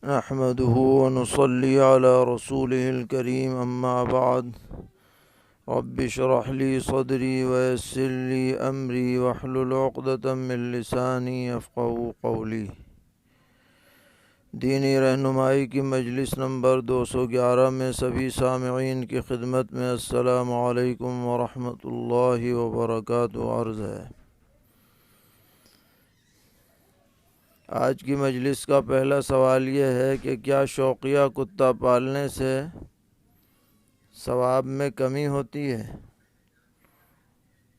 نحمده ونصلي على رسوله الكريم أما بعد رب اشرح لي صدري ويسر لي أمري واحلل عقدة من لساني يفقهوا قولي۔ دینی رہنمائی کی مجلس نمبر 211 میں سبھی سامعین کی خدمت میں السلام علیکم ورحمۃ اللہ وبرکاتہ عرض ہے۔ آج کی مجلس کا پہلا سوال یہ ہے کہ کیا شوقیہ کتا پالنے سے ثواب میں کمی ہوتی ہے؟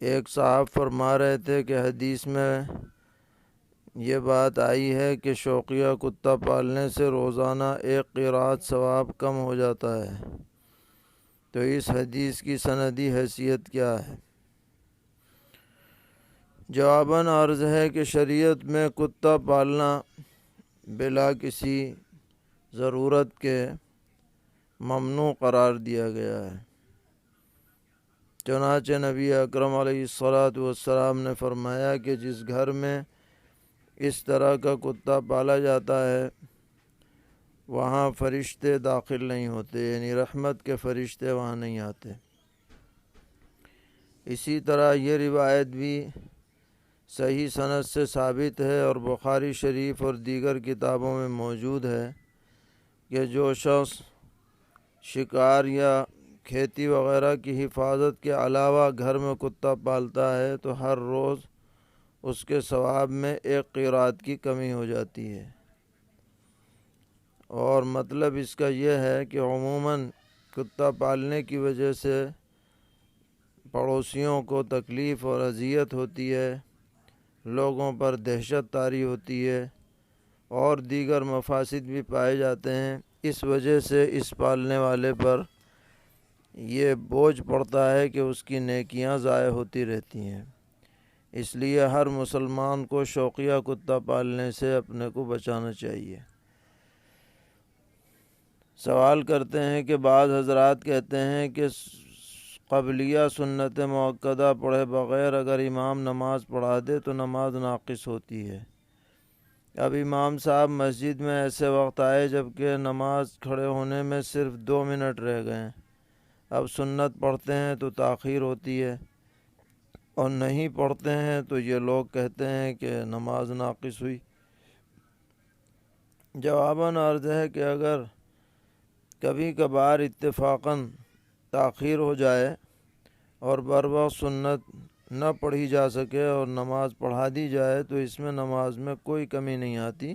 ایک صاحب فرما رہے تھے کہ حدیث میں یہ بات آئی ہے کہ شوقیہ کتا پالنے سے روزانہ 1 قرات ثواب کم ہو جاتا ہے، تو اس حدیث کی سندی حیثیت کیا ہے؟ جواباً عرض ہے کہ شریعت میں کتا پالنا بلا کسی ضرورت کے ممنوع قرار دیا گیا ہے۔ چنانچہ نبی اکرم علیہ الصلاۃ والسلام نے فرمایا کہ جس گھر میں اس طرح کا کتا پالا جاتا ہے وہاں فرشتے داخل نہیں ہوتے، یعنی رحمت کے فرشتے وہاں نہیں آتے۔ اسی طرح یہ روایت بھی صحیح سند سے ثابت ہے اور بخاری شریف اور دیگر کتابوں میں موجود ہے کہ جو شخص شکار یا کھیتی وغیرہ کی حفاظت کے علاوہ گھر میں کتا پالتا ہے تو ہر روز اس کے ثواب میں 1 قرات کی کمی ہو جاتی ہے۔ اور مطلب اس کا یہ ہے کہ عموماً کتا پالنے کی وجہ سے پڑوسیوں کو تکلیف اور اذیت ہوتی ہے، لوگوں پر دہشت طاری ہوتی ہے اور دیگر مفاسد بھی پائے جاتے ہیں۔ اس وجہ سے اس پالنے والے پر یہ بوجھ پڑتا ہے کہ اس کی نیکیاں ضائع ہوتی رہتی ہیں۔ اس لیے ہر مسلمان کو شوقیہ کتا پالنے سے اپنے کو بچانا چاہیے۔ سوال کرتے ہیں کہ بعض حضرات کہتے ہیں کہ قبلیہ سنت مؤکدہ پڑھے بغیر اگر امام نماز پڑھا دے تو نماز ناقص ہوتی ہے۔ اب امام صاحب مسجد میں ایسے وقت آئے جبکہ نماز کھڑے ہونے میں صرف 2 منٹ رہ گئے، اب سنت پڑھتے ہیں تو تاخیر ہوتی ہے، اور نہیں پڑھتے ہیں تو یہ لوگ کہتے ہیں کہ نماز ناقص ہوئی۔ جواباً عرض ہے کہ اگر کبھی کبھار اتفاقاً تاخیر ہو جائے اور بروقت سنت نہ پڑھی جا سکے اور نماز پڑھا دی جائے تو اس میں نماز میں کوئی کمی نہیں آتی،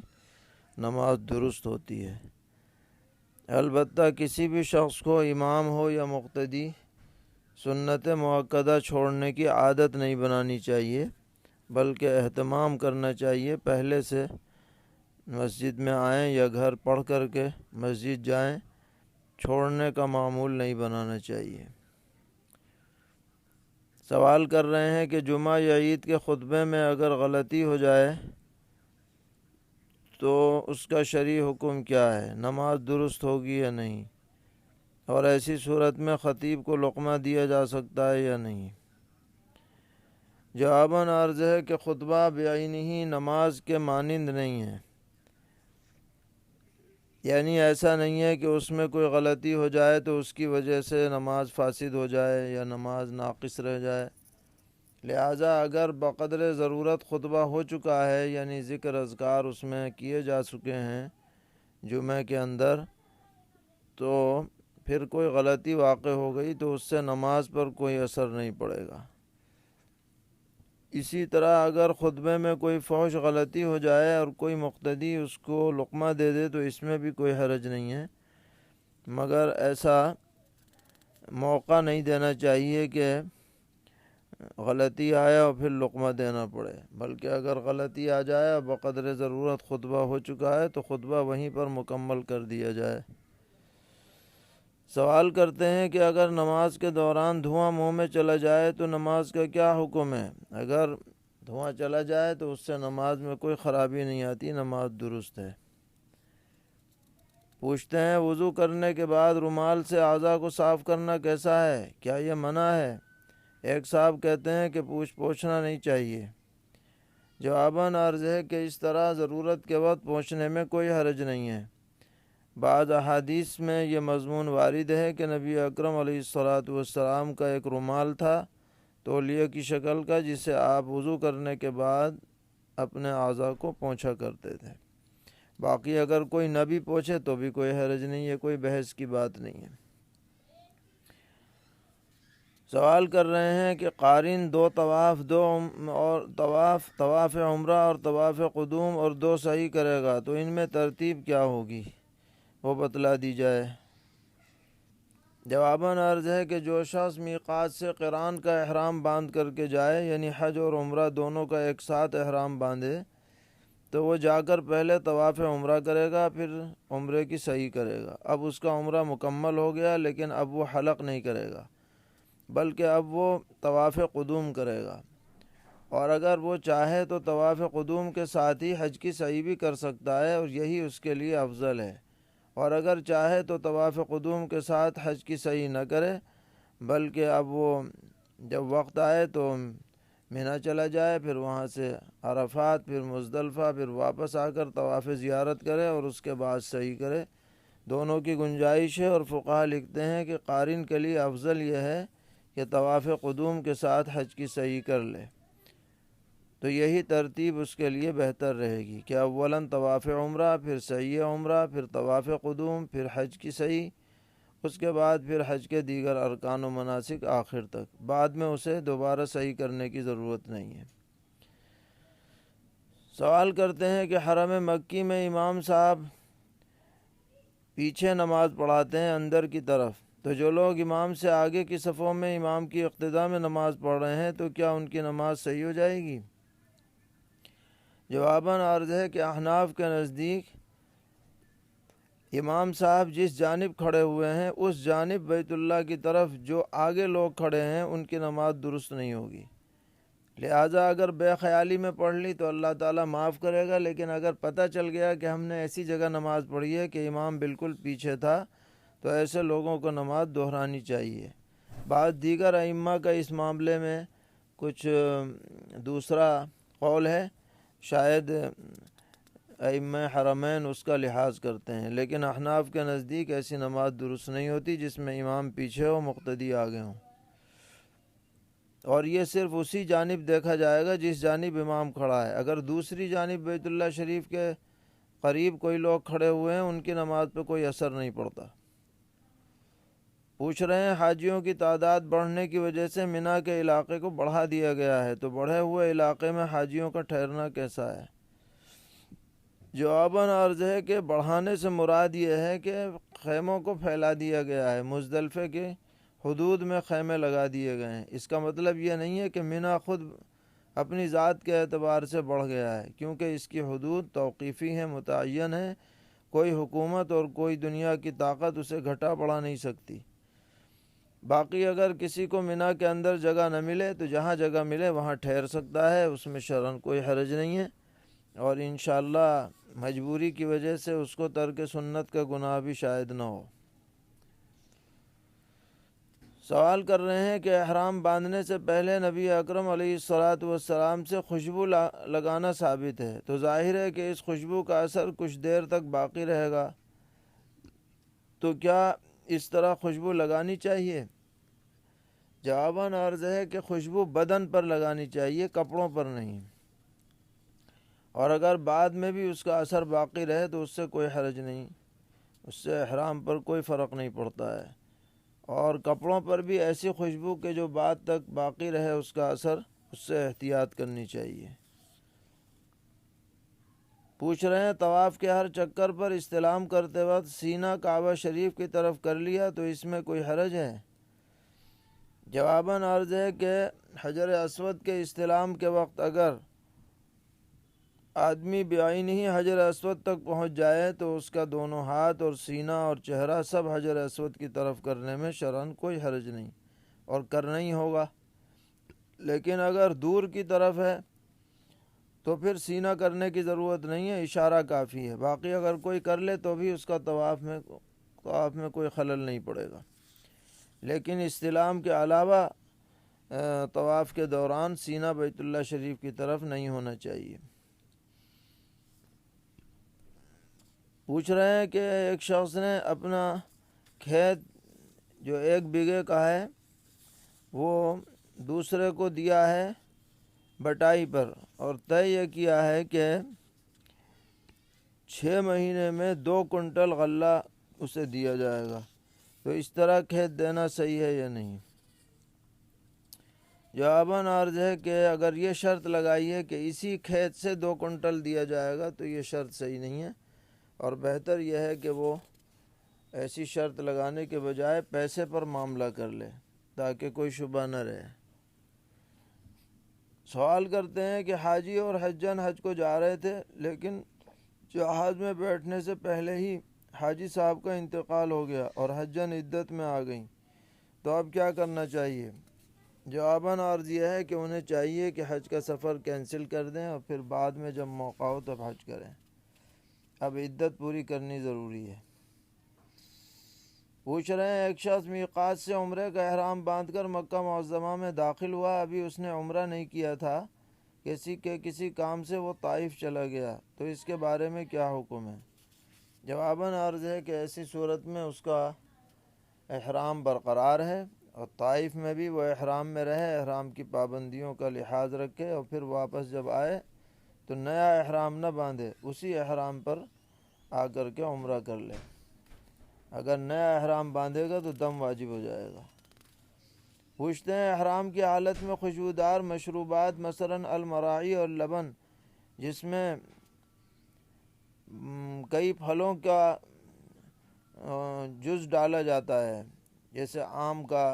نماز درست ہوتی ہے۔ البتہ کسی بھی شخص کو امام ہو یا مقتدی سنت مؤکدہ چھوڑنے کی عادت نہیں بنانی چاہیے، بلکہ اہتمام کرنا چاہیے، پہلے سے مسجد میں آئیں یا گھر پڑھ کر کے مسجد جائیں، چھوڑنے کا معمول نہیں بنانا چاہیے۔ سوال کر رہے ہیں کہ جمعہ یا عید کے خطبے میں اگر غلطی ہو جائے تو اس کا شرعی حکم کیا ہے، نماز درست ہوگی یا نہیں، اور ایسی صورت میں خطیب کو لقمہ دیا جا سکتا ہے یا نہیں؟ جواباً عرض ہے کہ خطبہ بعینہ نماز کے مانند نہیں ہے، یعنی ایسا نہیں ہے کہ اس میں کوئی غلطی ہو جائے تو اس کی وجہ سے نماز فاسد ہو جائے یا نماز ناقص رہ جائے۔ لہٰذا اگر بقدر ضرورت خطبہ ہو چکا ہے، یعنی ذکر اذکار اس میں کیے جا چکے ہیں جمعہ کے اندر، تو پھر کوئی غلطی واقع ہو گئی تو اس سے نماز پر کوئی اثر نہیں پڑے گا۔ اسی طرح اگر خطبے میں کوئی فحش غلطی ہو جائے اور کوئی مقتدی اس کو لقمہ دے دے تو اس میں بھی کوئی حرج نہیں ہے، مگر ایسا موقع نہیں دینا چاہیے کہ غلطی آئے اور پھر لقمہ دینا پڑے، بلکہ اگر غلطی آ جائے اور بقدر ضرورت خطبہ ہو چکا ہے تو خطبہ وہیں پر مکمل کر دیا جائے۔ سوال کرتے ہیں کہ اگر نماز کے دوران دھواں منہ میں چلا جائے تو نماز کا کیا حکم ہے؟ اگر دھواں چلا جائے تو اس سے نماز میں کوئی خرابی نہیں آتی، نماز درست ہے۔ پوچھتے ہیں وضو کرنے کے بعد رومال سے اعضاء کو صاف کرنا کیسا ہے، کیا یہ منع ہے؟ ایک صاحب کہتے ہیں کہ پوچھنا نہیں چاہیے۔ جواباً عرض ہے کہ اس طرح ضرورت کے وقت پوچھنے میں کوئی حرج نہیں ہے، بعض احادیث میں یہ مضمون وارد ہے کہ نبی اکرم علیہ الصلاۃ والسلام کا ایک رومال تھا تولیہ کی شکل کا، جسے آپ وضو کرنے کے بعد اپنے اعضاء کو پونچھا کرتے تھے۔ باقی اگر کوئی نہ بھی پوچھے تو بھی کوئی حرج نہیں ہے، کوئی بحث کی بات نہیں ہے۔ سوال کر رہے ہیں کہ قارن طواف عمرہ اور طواف قدوم اور 2 سعی کرے گا تو ان میں ترتیب کیا ہوگی، وہ بتلا دی جائے۔ جواباً عرض ہے کہ جو شخص میقات سے قران کا احرام باندھ کر کے جائے، یعنی حج اور عمرہ دونوں کا ایک ساتھ احرام باندھے، تو وہ جا کر پہلے طواف عمرہ کرے گا، پھر عمرے کی سعی کرے گا۔ اب اس کا عمرہ مکمل ہو گیا، لیکن اب وہ حلق نہیں کرے گا، بلکہ اب وہ طواف قدوم کرے گا۔ اور اگر وہ چاہے تو طواف قدوم کے ساتھ ہی حج کی سعی بھی کر سکتا ہے، اور یہی اس کے لیے افضل ہے۔ اور اگر چاہے تو طواف قدوم کے ساتھ حج کی سعی نہ کرے، بلکہ اب وہ جب وقت آئے تو مینا چلا جائے، پھر وہاں سے عرفات، پھر مزدلفہ، پھر واپس آ کر طواف زیارت کرے اور اس کے بعد سعی کرے۔ دونوں کی گنجائش ہے، اور فقہا لکھتے ہیں کہ قارن کے لیے افضل یہ ہے کہ طواف قدوم کے ساتھ حج کی سعی کر لے، تو یہی ترتیب اس کے لیے بہتر رہے گی کہ اولاً طواف عمرہ، پھر سعی عمرہ، پھر طواف قدوم، پھر حج کی سعی، اس کے بعد پھر حج کے دیگر ارکان و مناسک آخر تک۔ بعد میں اسے دوبارہ سعی کرنے کی ضرورت نہیں ہے۔ سوال کرتے ہیں کہ حرم مکی میں امام صاحب پیچھے نماز پڑھاتے ہیں اندر کی طرف، تو جو لوگ امام سے آگے کی صفوں میں امام کی اقتداء میں نماز پڑھ رہے ہیں تو کیا ان کی نماز صحیح ہو جائے گی؟ جواباً عرض ہے کہ احناف کے نزدیک امام صاحب جس جانب کھڑے ہوئے ہیں اس جانب بیت اللہ کی طرف جو آگے لوگ کھڑے ہیں ان کی نماز درست نہیں ہوگی۔ لہٰذا اگر بے خیالی میں پڑھ لی تو اللہ تعالیٰ معاف کرے گا، لیکن اگر پتہ چل گیا کہ ہم نے ایسی جگہ نماز پڑھی ہے کہ امام بالکل پیچھے تھا، تو ایسے لوگوں کو نماز دہرانی چاہیے۔ بعض دیگر ائمہ کا اس معاملے میں کچھ دوسرا قول ہے، شاید ائمہ حرمین اس کا لحاظ کرتے ہیں، لیکن احناف کے نزدیک ایسی نماز درست نہیں ہوتی جس میں امام پیچھے ہو، مقتدی آگے ہوں۔ اور یہ صرف اسی جانب دیکھا جائے گا جس جانب امام کھڑا ہے۔ اگر دوسری جانب بیت اللہ شریف کے قریب کوئی لوگ کھڑے ہوئے ہیں ان کی نماز پہ کوئی اثر نہیں پڑتا۔ پوچھ رہے ہیں حاجیوں کی تعداد بڑھنے کی وجہ سے مینا کے علاقے کو بڑھا دیا گیا ہے، تو بڑھے ہوئے علاقے میں حاجیوں کا ٹھہرنا کیسا ہے؟ جواباً عرض ہے کہ بڑھانے سے مراد یہ ہے کہ خیموں کو پھیلا دیا گیا ہے، مزدلفے کے حدود میں خیمے لگا دیے گئے ہیں۔ اس کا مطلب یہ نہیں ہے کہ مینا خود اپنی ذات کے اعتبار سے بڑھ گیا ہے، کیونکہ اس کی حدود توقیفی ہیں، متعین ہیں۔ کوئی حکومت اور کوئی دنیا کی طاقت اسے گھٹا بڑھا نہیں سکتی۔ باقی اگر کسی کو مینا کے اندر جگہ نہ ملے تو جہاں جگہ ملے وہاں ٹھہر سکتا ہے، اس میں شرعاً کوئی حرج نہیں ہے، اور انشاءاللہ مجبوری کی وجہ سے اس کو ترک سنت کا گناہ بھی شاید نہ ہو۔ سوال کر رہے ہیں کہ احرام باندھنے سے پہلے نبی اکرم علیہ الصلاۃ والسلام سے خوشبو لگانا ثابت ہے، تو ظاہر ہے کہ اس خوشبو کا اثر کچھ دیر تک باقی رہے گا، تو کیا اس طرح خوشبو لگانی چاہیے؟ جواباً عرض ہے کہ خوشبو بدن پر لگانی چاہیے، کپڑوں پر نہیں، اور اگر بعد میں بھی اس کا اثر باقی رہے تو اس سے کوئی حرج نہیں، اس سے احرام پر کوئی فرق نہیں پڑتا ہے۔ اور کپڑوں پر بھی ایسی خوشبو کہ جو بعد تک باقی رہے اس کا اثر، اس سے احتیاط کرنی چاہیے۔ پوچھ رہے ہیں طواف کے ہر چکر پر استلام کرتے وقت سینہ کعبہ شریف کی طرف کر لیا تو اس میں کوئی حرج ہے؟ جواباً عرض ہے کہ حجر اسود کے استلام کے وقت اگر آدمی بعین ہی حجر اسود تک پہنچ جائے تو اس کا دونوں ہاتھ اور سینہ اور چہرہ سب حجر اسود کی طرف کرنے میں شرعاً کوئی حرج نہیں، اور کرنا ہی ہوگا۔ لیکن اگر دور کی طرف ہے تو پھر سینہ کرنے کی ضرورت نہیں ہے، اشارہ کافی ہے۔ باقی اگر کوئی کر لے تو بھی اس کا طواف میں کوئی خلل نہیں پڑے گا، لیکن استلام کے علاوہ طواف کے دوران سینہ بیت اللہ شریف کی طرف نہیں ہونا چاہیے۔ پوچھ رہے ہیں کہ ایک شخص نے اپنا کھیت جو 1 بیگھے کا ہے وہ دوسرے کو دیا ہے بٹائی پر، اور طے یہ کیا ہے کہ 6 مہینے میں 2 کنٹل غلہ اسے دیا جائے گا، تو اس طرح کھیت دینا صحیح ہے یا نہیں؟ جواباً عرض ہے کہ اگر یہ شرط لگائی ہے کہ اسی کھیت سے 2 کنٹل دیا جائے گا تو یہ شرط صحیح نہیں ہے، اور بہتر یہ ہے کہ وہ ایسی شرط لگانے کے بجائے پیسے پر معاملہ کر لے تاکہ کوئی شبہ نہ رہے۔ سوال کرتے ہیں کہ حاجی اور حجاج حج کو جا رہے تھے، لیکن جہاز میں بیٹھنے سے پہلے ہی حاجی صاحب کا انتقال ہو گیا اور حجاج عدت میں آ گئیں، تو اب کیا کرنا چاہیے؟ جواباً عرض یہ ہے کہ انہیں چاہیے کہ حج کا سفر کینسل کر دیں اور پھر بعد میں جب موقع ہو تب حج کریں، اب عدت پوری کرنی ضروری ہے۔ پوچھ رہے ہیں ایک شخص میقات سے عمرے کا احرام باندھ کر مکہ معظمہ میں داخل ہوا، ابھی اس نے عمرہ نہیں کیا تھا، کسی کام سے وہ طائف چلا گیا، تو اس کے بارے میں کیا حکم ہے؟ جواباً عرض ہے کہ ایسی صورت میں اس کا احرام برقرار ہے، اور طائف میں بھی وہ احرام میں رہے، احرام کی پابندیوں کا لحاظ رکھے، اور پھر واپس جب آئے تو نیا احرام نہ باندھے، اسی احرام پر آ کر کے عمرہ کر لے۔ اگر نیا احرام باندھے گا تو دم واجب ہو جائے گا۔ پوچھتے ہیں احرام کی حالت میں خوشبودار مشروبات مثلاً المراعی اور لبن، جس میں کئی پھلوں کا جوس ڈالا جاتا ہے جیسے آم کا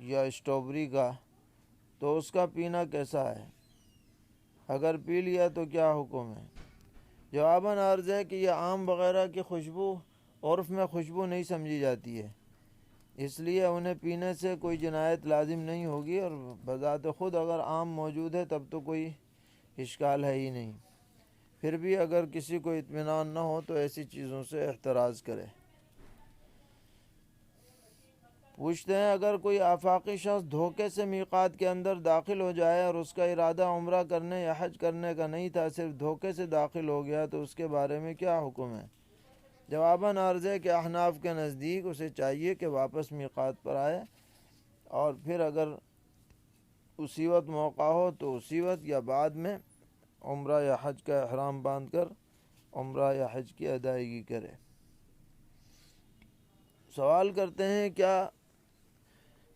یا اسٹرابری کا، تو اس کا پینا کیسا ہے؟ اگر پی لیا تو کیا حکم ہے؟ جواباً عرض ہے کہ یہ آم وغیرہ کی خوشبو عرف میں خوشبو نہیں سمجھی جاتی ہے، اس لیے انہیں پینے سے کوئی جنایت لازم نہیں ہوگی، اور بذات خود اگر آم موجود ہے تب تو کوئی اشکال ہے ہی نہیں۔ پھر بھی اگر کسی کو اطمینان نہ ہو تو ایسی چیزوں سے احتراز کرے۔ پوچھتے ہیں اگر کوئی آفاقی شخص دھوکے سے میقات کے اندر داخل ہو جائے اور اس کا ارادہ عمرہ کرنے یا حج کرنے کا نہیں تھا، صرف دھوکے سے داخل ہو گیا، تو اس کے بارے میں کیا حکم ہے؟ جواباً عرض ہے کہ احناف کے نزدیک اسے چاہیے کہ واپس میقات پر آئے، اور پھر اگر اسی وقت موقع ہو تو اسی وقت یا بعد میں عمرہ یا حج کا احرام باندھ کر عمرہ یا حج کی ادائیگی کرے۔ سوال کرتے ہیں کیا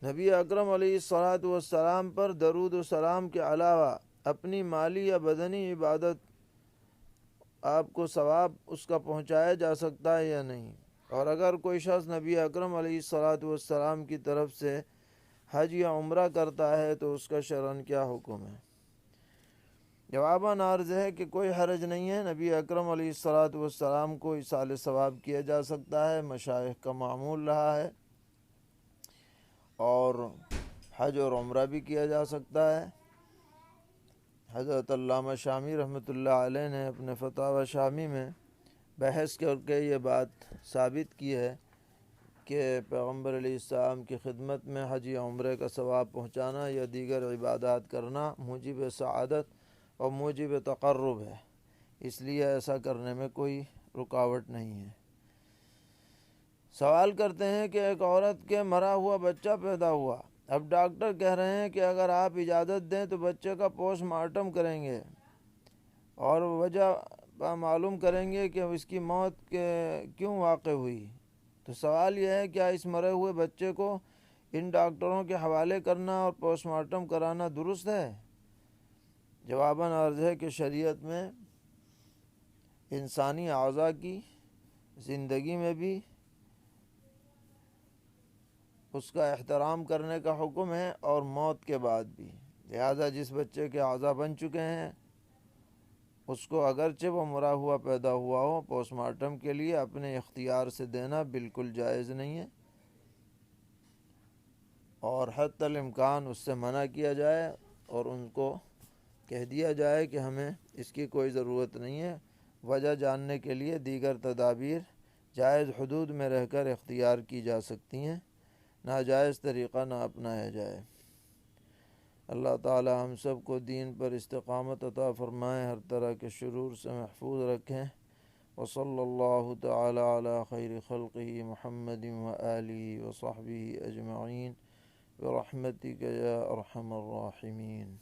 نبی اکرم علیہ الصلاۃ پر درود و سلام کے علاوہ اپنی مالی یا بدنی عبادت آپ کو ثواب اس کا پہنچایا جا سکتا ہے یا نہیں؟ اور اگر کوئی شخص نبی اکرم علیہ الصلاۃ کی طرف سے حج یا عمرہ کرتا ہے تو اس کا شرعاً کیا حکم ہے؟ جواباً عرض ہے کہ کوئی حرج نہیں ہے، نبی اکرم علیہ الصلاۃ کو ایصال ثواب کیا جا سکتا ہے، مشائخ کا معمول رہا ہے، اور حج اور عمرہ بھی کیا جا سکتا ہے۔ حضرت علامہ شامی رحمۃ اللہ علیہ نے اپنے فتاوی شامی میں بحث کر کے یہ بات ثابت کی ہے کہ پیغمبر علیہ السلام کی خدمت میں حج یا عمرے کا ثواب پہنچانا یا دیگر عبادات کرنا موجب سعادت اور موجب تقرب ہے، اس لیے ایسا کرنے میں کوئی رکاوٹ نہیں ہے۔ سوال کرتے ہیں کہ ایک عورت کے مرا ہوا بچہ پیدا ہوا، اب ڈاکٹر کہہ رہے ہیں کہ اگر آپ اجازت دیں تو بچے کا پوسٹ مارٹم کریں گے اور وجہ معلوم کریں گے کہ اس کی موت کیوں واقع ہوئی، تو سوال یہ ہے کیا اس مرے ہوئے بچے کو ان ڈاکٹروں کے حوالے کرنا اور پوسٹ مارٹم کرانا درست ہے؟ جواباً عرض ہے کہ شریعت میں انسانی اعضاء کی زندگی میں بھی اس کا احترام کرنے کا حکم ہے اور موت کے بعد بھی، لہذا جس بچے کے اعضاء بن چکے ہیں اس کو اگرچہ وہ مرا ہوا پیدا ہوا ہو، پوسٹ مارٹم کے لیے اپنے اختیار سے دینا بالکل جائز نہیں ہے، اور حتی الامکان اس سے منع کیا جائے اور ان کو کہہ دیا جائے کہ ہمیں اس کی کوئی ضرورت نہیں ہے۔ وجہ جاننے کے لیے دیگر تدابیر جائز حدود میں رہ کر اختیار کی جا سکتی ہیں، ناجائز طریقہ نہ اپنایا جائے۔ اللہ تعالی ہم سب کو دین پر استقامت عطا فرمائے، ہر طرح کے شرور سے محفوظ رکھیں۔ وصلی اللہ تعالی علی خیر خلقہ محمد وآلہ وصحبہ اجمعین برحمتک یا ارحم الراحمین.